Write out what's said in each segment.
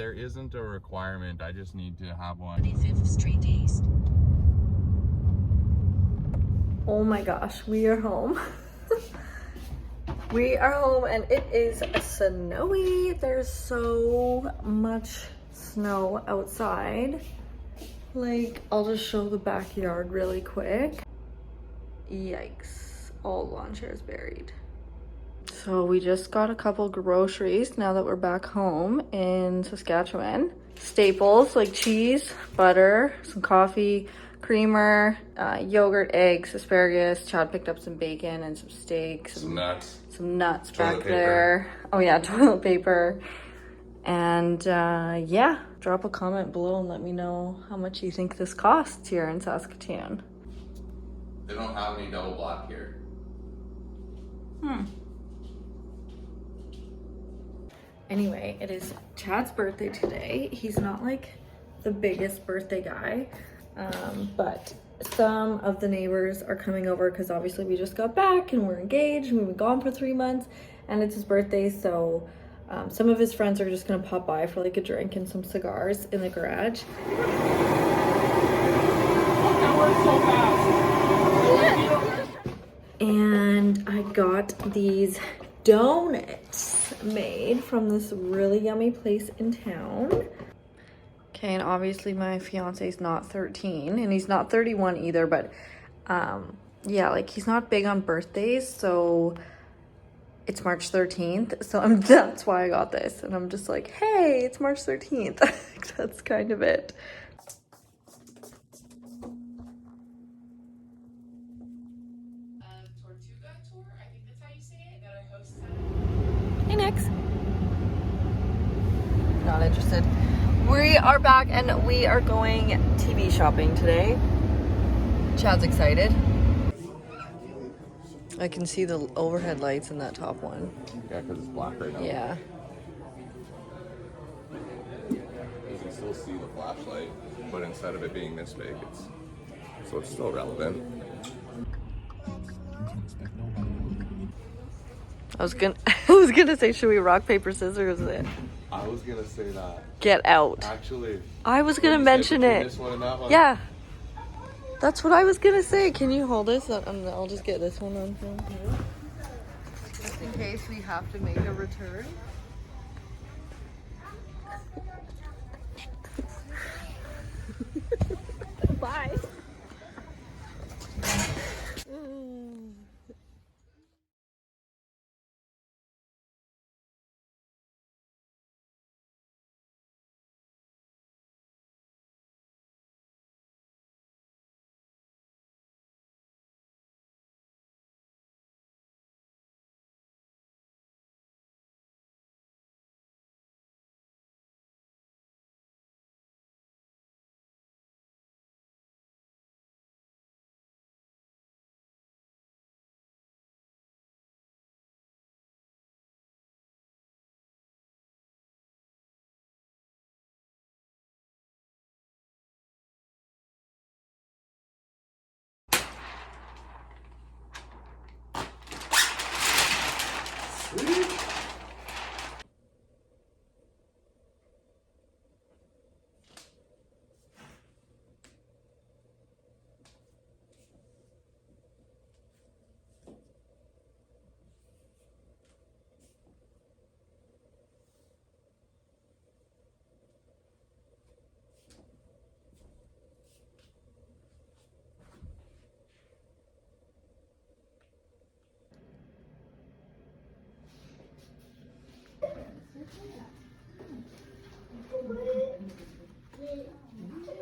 there isn't a requirement. I just need to have one. 25th Street East. Oh my gosh, we are home. We are home and it is snowy. There's so much snow outside. Like, I'll just show the backyard really quick. Yikes, all lawn chairs buried. So we just got a couple groceries now that we're back home in Saskatchewan. Staples like cheese, butter, some coffee, creamer, yogurt, eggs, asparagus. Chad picked up some bacon and some steak, Some nuts. some nuts Toilet back paper. there. Oh yeah, toilet paper. And yeah, drop a comment below and let me know how much you think this costs here in Saskatoon. They don't have any double black here. Anyway, it is Chad's birthday today. He's not like the biggest birthday guy, but some of the neighbors are coming over because obviously we just got back and we're engaged and we've been gone for 3 months and it's his birthday. So some of his friends are just gonna pop by for like a drink and some cigars in the garage. And I got these donuts made from this really yummy place in town. Okay, and obviously my fiance's not 13 and he's not 31 either, but yeah, like he's not big on birthdays, so it's March 13th, so that's why I got this. And I'm just like, hey, it's March 13th. That's kind of it. Tortuga tour, I think that's how you say it, that I host. Hey, Nix. Not interested. We are back and we are going TV shopping today. Chad's excited. I can see the overhead lights in that top one. Yeah, because it's black right now. Yeah. You can still see the flashlight, but instead of it being this big, so it's still relevant. I was gonna say, should we rock, paper, scissors it? I was gonna say that. Get out. Actually, I was gonna mention it. this one and that one. Yeah. That's what I was gonna say. Can you hold this? I'll just get this one on film. Just in case we have to make a return. Bye.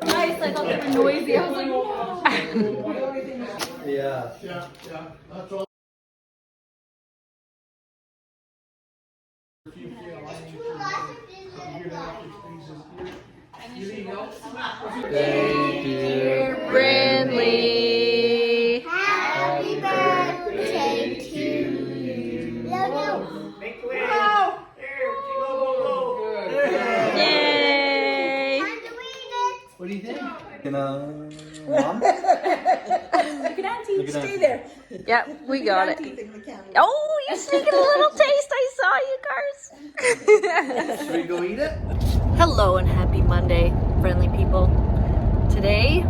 Nice, I thought they were noisy. I was like, Yeah. That's all. dear Brindley. Happy birthday to you. Make the way. Yay! What do you think? Mom? Look at Auntie. Stay there. Yep, we got it. Teeth in the camera. Oh, you're sneaking a little taste. I saw you, Cars. Should we go eat it? Hello and happy Monday, friendly people. Today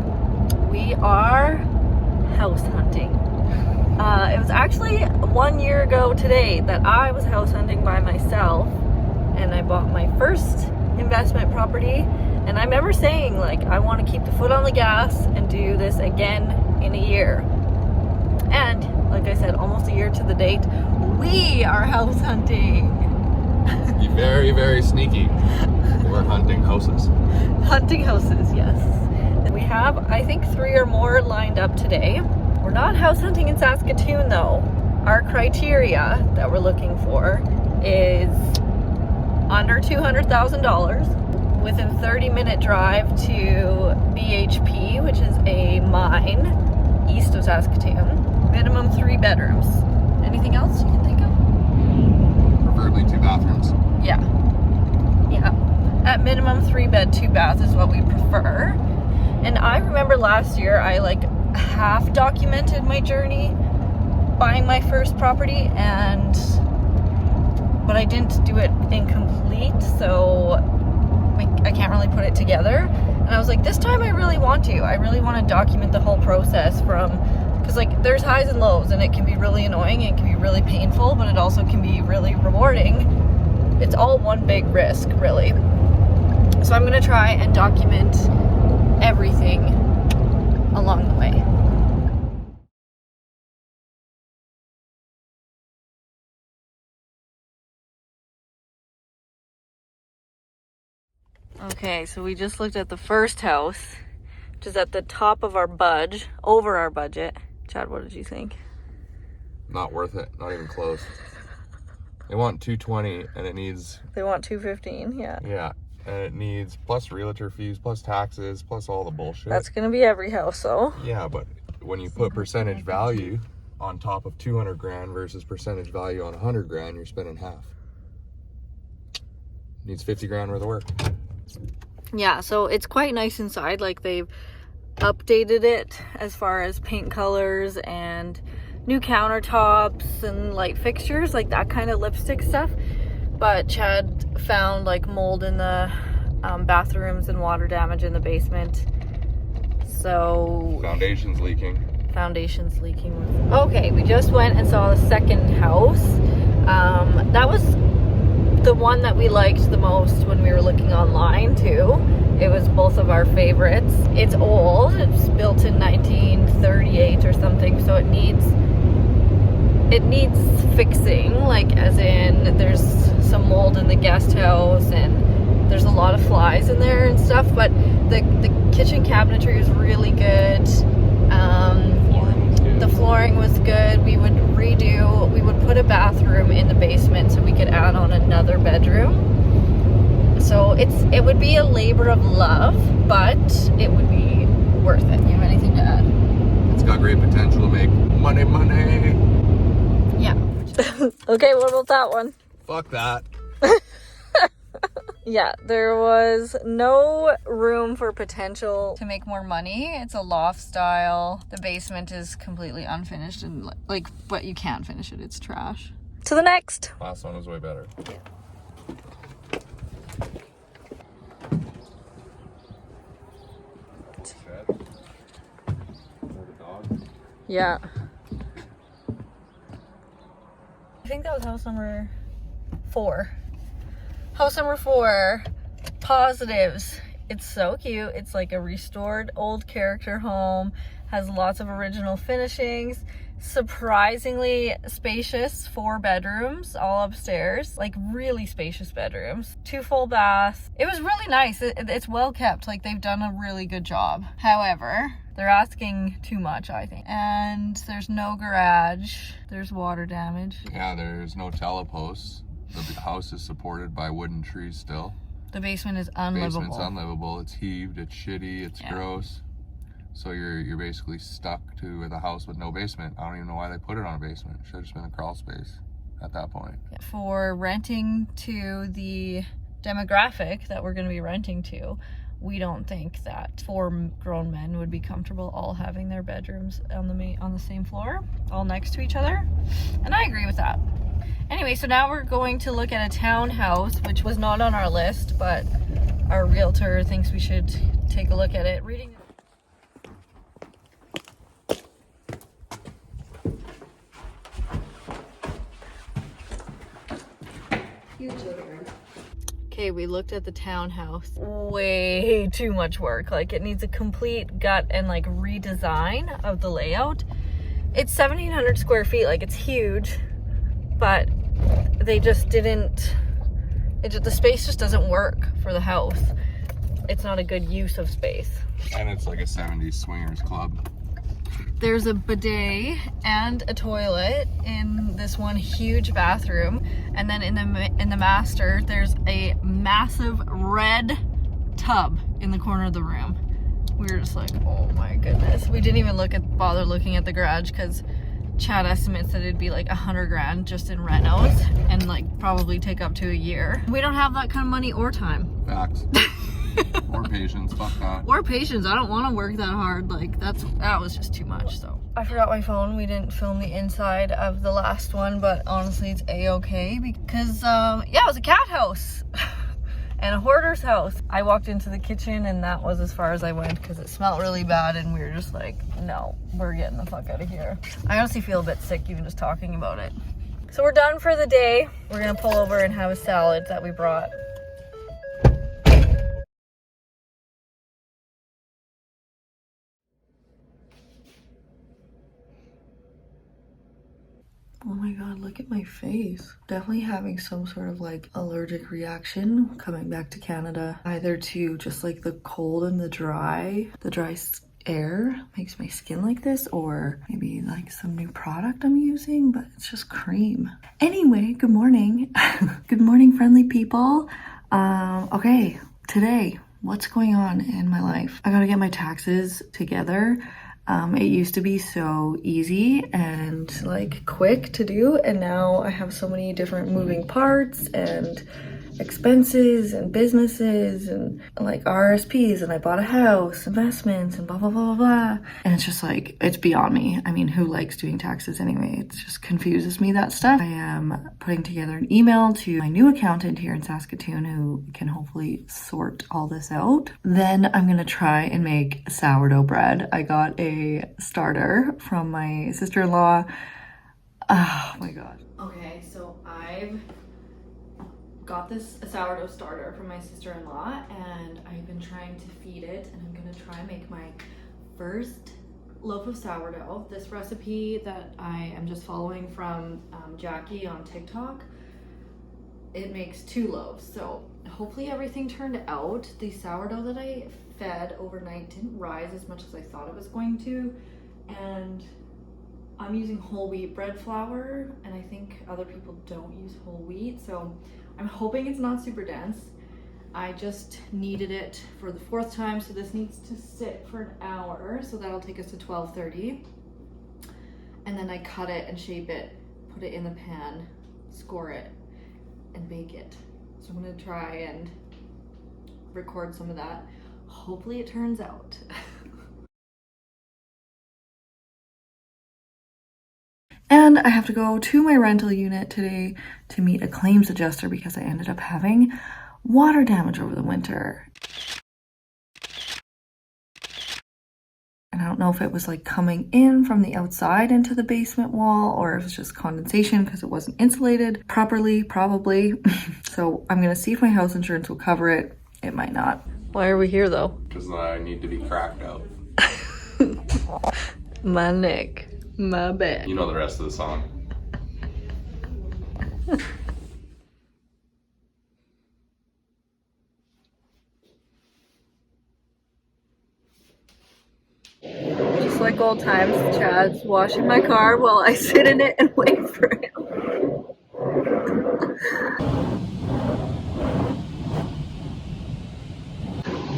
we are house hunting. It was actually 1 year ago today that I was house hunting by myself, and I bought my first investment property. And I remember saying, like, I want to keep the foot on the gas and do this again in a year. And like I said, almost a year to the date, we are house hunting. You're very, very sneaky. We're hunting houses. Hunting houses, yes. And we have, I think, 3 or more lined up today. We're not house hunting in Saskatoon though. Our criteria that we're looking for is under $200,000, within 30-minute drive to BHP, which is a mine east of Saskatoon. Minimum 3 bedrooms. Anything else you can think of? Preferably 2 bathrooms. Yeah. At minimum 3 bed, 2 bath is what we prefer. And I remember last year I like half documented my journey buying my first property, but I didn't do it incomplete, so I can't really put it together. And I was like, this time I really want to. I really want to document the whole process because like there's highs and lows, and it can be really annoying, it can be really painful, but it also can be really rewarding. It's all one big risk, really. So I'm gonna try and document everything along the way. Okay, so we just looked at the first house, which is at the top of our over our budget. Chad, what did you think? Not worth it. Not even close. They want 220 and it needs... They want 215, yeah. Yeah, and it needs plus realtor fees, plus taxes, plus all the bullshit. That's gonna be every house, though. Yeah, but when you put percentage value on top of 200 grand versus percentage value on 100 grand, you're spending half. Needs 50 grand worth of work. Yeah, so it's quite nice inside. Like, they've updated it as far as paint colors and new countertops and light fixtures, like that kind of lipstick stuff. But Chad found like mold in the bathrooms and water damage in the basement. So Foundation's leaking. Okay, we just went and saw the second house. That was the one that we liked the most when we were looking online too. It was both of our favorites. It's old. It's built in 1938 or something, so it needs fixing, like as in there's some mold in the guest house and there's a lot of flies in there and stuff, but the kitchen cabinetry is really good. The flooring was good. We would put a bathroom in the basement so we could add on another bedroom. So it would be a labor of love, but it would be worth it. You have anything to add? It's got great potential to make money. Yeah. Okay, what about that one? Fuck that. Yeah, there was no room for potential to make more money. It's a loft style. The basement is completely unfinished and but you can't finish it. It's trash. To the next. Last one was way better. Yeah. I think that was house number 4. House number 4, positives. It's so cute. It's like a restored old character home, has lots of original finishings, surprisingly spacious 4 bedrooms, all upstairs, like really spacious bedrooms, 2 full baths. It was really nice. It's well kept. Like, they've done a really good job. However, they're asking too much, I think. And there's no garage. There's water damage. Yeah, there's no teleposts. The house is supported by wooden trees still. The basement is unlivable. Basement's unlivable. It's heaved. It's shitty. It's gross. So you're basically stuck with a house with no basement. I don't even know why they put it on a basement. It should have just been a crawl space at that point. For renting to the demographic that we're going to be renting to, we don't think that 4 grown men would be comfortable all having their bedrooms on the same floor, all next to each other. And I agree with that. Anyway, so now we're going to look at a townhouse, which was not on our list, but our realtor thinks we should take a look at it. Reading. Okay, we looked at the townhouse. Way too much work. Like, it needs a complete gut and like redesign of the layout. It's 1,700 square feet, like it's huge, but they just didn't, the space just doesn't work for the house. It's not a good use of space. And it's like a 70s swingers club. There's a bidet and a toilet in this one huge bathroom, and then in the master there's a massive red tub in the corner of the room. We were just like, oh my goodness. We didn't even bother looking at the garage because Chad estimates that it'd be like 100 grand just in renos and like probably take up to a year. We don't have that kind of money or time. Facts. Or patience, fuck that. Or patience. I don't want to work that hard. Like, that was just too much. So I forgot my phone. We didn't film the inside of the last one, but honestly it's a-okay because yeah, it was a cat house and a hoarder's house. I walked into the kitchen and that was as far as I went because it smelled really bad and we were just like, no, we're getting the fuck out of here. I honestly feel a bit sick even just talking about it. So we're done for the day. We're gonna pull over and have a salad that we brought. Oh my god, look at my face. Definitely having some sort of like allergic reaction coming back to Canada. Either to just like the cold and the dry air makes my skin like this, or maybe like some new product I'm using, but it's just cream. Anyway, good morning. Good morning, friendly people. Okay, today, what's going on in my life? I gotta get my taxes together. It used to be so easy and like quick to do, and now I have so many different moving parts and expenses and businesses and like RSPs, and I bought a house, investments, and blah blah blah blah blah. And it's just like, it's beyond me. I mean, who likes doing taxes anyway? It just confuses me, that stuff. I am putting together an email to my new accountant here in Saskatoon who can hopefully sort all this out. Then I'm gonna try and make sourdough bread. I got a starter from my sister-in-law. Oh my god. Okay, so I've got this sourdough starter from my sister-in-law and I've been trying to feed it, and I'm gonna try and make my first loaf of sourdough. This recipe that I am just following from Jackie on TikTok, it makes 2 loaves, so hopefully everything turned out. The sourdough that I fed overnight didn't rise as much as I thought it was going to, and I'm using whole wheat bread flour, and I think other people don't use whole wheat, so I'm hoping it's not super dense. I just kneaded it for the 4th time, so this needs to sit for an hour, so that'll take us to 12:30. And then I cut it and shape it, put it in the pan, score it, and bake it. So I'm gonna try and record some of that. Hopefully it turns out. And I have to go to my rental unit today to meet a claims adjuster because I ended up having water damage over the winter. And I don't know if it was like coming in from the outside into the basement wall, or if it's just condensation because it wasn't insulated properly, probably. So I'm gonna see if my house insurance will cover it. It might not. Why are we here though? Because I need to be cracked out. My neck. My bad. You know the rest of the song. Just like old times, Chad's washing my car while I sit in it and wait for him.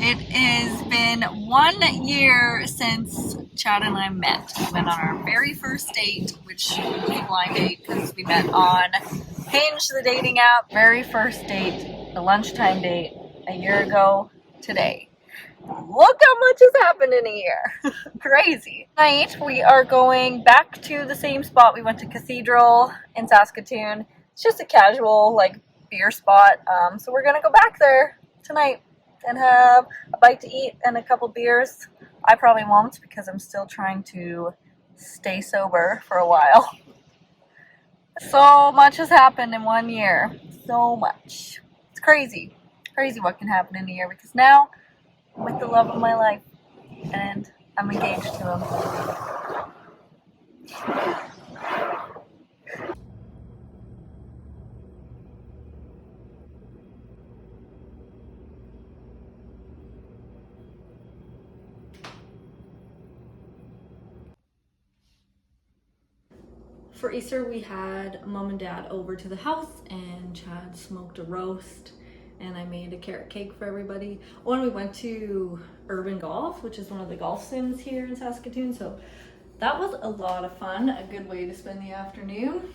It has been 1 year since Chad and I met. We went on our very first date, which was a blind date because we met on Hinge, the dating app. Very first date, the lunchtime date, a year ago today. Look how much has happened in a year. Crazy. Tonight we are going back to the same spot. We went to Cathedral in Saskatoon. It's just a casual like beer spot. So we're gonna go back there tonight. and have a bite to eat and a couple beers. I probably won't because I'm still trying to stay sober for a while. So much has happened in 1 year. So much. It's crazy. Crazy what can happen in a year because now I'm with the love of my life and I'm engaged to him. For Easter, we had mom and dad over to the house and Chad smoked a roast and I made a carrot cake for everybody. Oh, and we went to Urban Golf, which is one of the golf sims here in Saskatoon. So that was a lot of fun, a good way to spend the afternoon.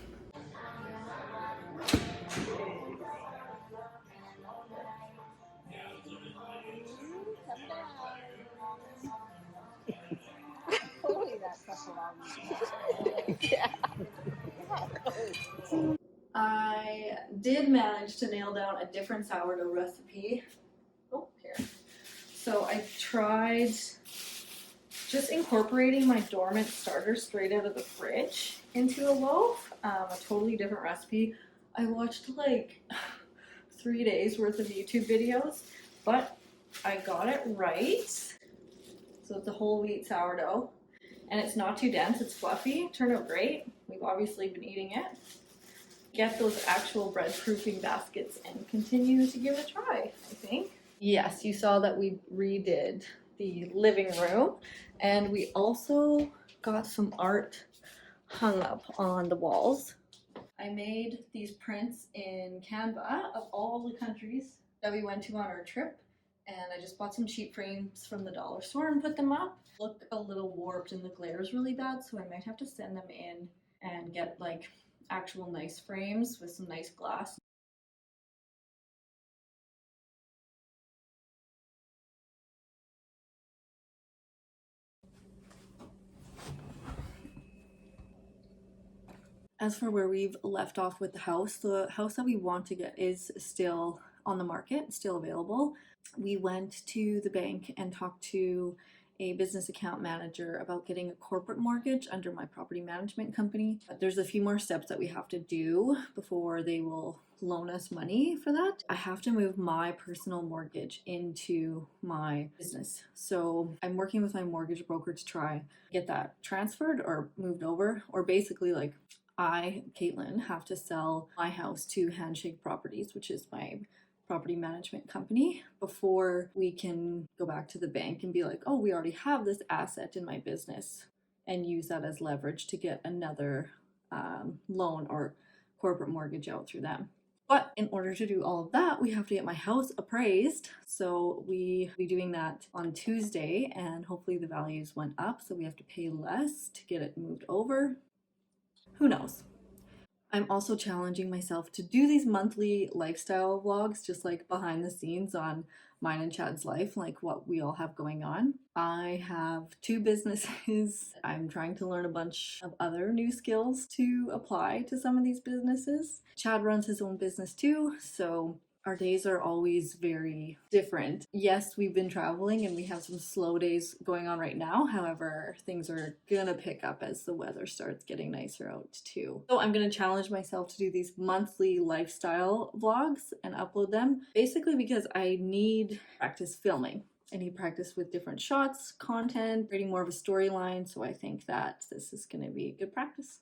I did manage to nail down a different sourdough recipe. Oh, here. So I tried just incorporating my dormant starter straight out of the fridge into a loaf. A totally different recipe. I watched like 3 days worth of YouTube videos, but I got it right. So it's a whole wheat sourdough and it's not too dense, it's fluffy. Turned out great. We've obviously been eating it. Get those actual bread proofing baskets and continue to give it a try, I think. Yes, you saw that we redid the living room and we also got some art hung up on the walls. I made these prints in Canva of all the countries that we went to on our trip, and I just bought some cheap frames from the dollar store and put them up. Look a little warped and the glare is really bad, so I might have to send them in and get like actual nice frames with some nice glass. As for where we've left off with the house that we want to get is still on the market, still available. We went to the bank and talked to a business account manager about getting a corporate mortgage under my property management company. There's a few more steps that we have to do before they will loan us money for that. I have to move my personal mortgage into my business. So I'm working with my mortgage broker to try get that transferred or moved over, or basically like I, Caitlin, have to sell my house to Handshake Properties, which is my property management company, before we can go back to the bank and be like, oh, we already have this asset in my business, and use that as leverage to get another loan or corporate mortgage out through them. But in order to do all of that, we have to get my house appraised. So we'll be doing that on Tuesday, and hopefully the values went up, so we have to pay less to get it moved over. Who knows? I'm also challenging myself to do these monthly lifestyle vlogs, just like behind the scenes on mine and Chad's life, like what we all have going on. I have 2 businesses. I'm trying to learn a bunch of other new skills to apply to some of these businesses. Chad runs his own business too, so our days are always very different. Yes, we've been traveling and we have some slow days going on right now. However, things are gonna pick up as the weather starts getting nicer out too. So I'm gonna challenge myself to do these monthly lifestyle vlogs and upload them, basically because I need practice filming. I need practice with different shots, content, creating more of a storyline. So I think that this is gonna be good practice.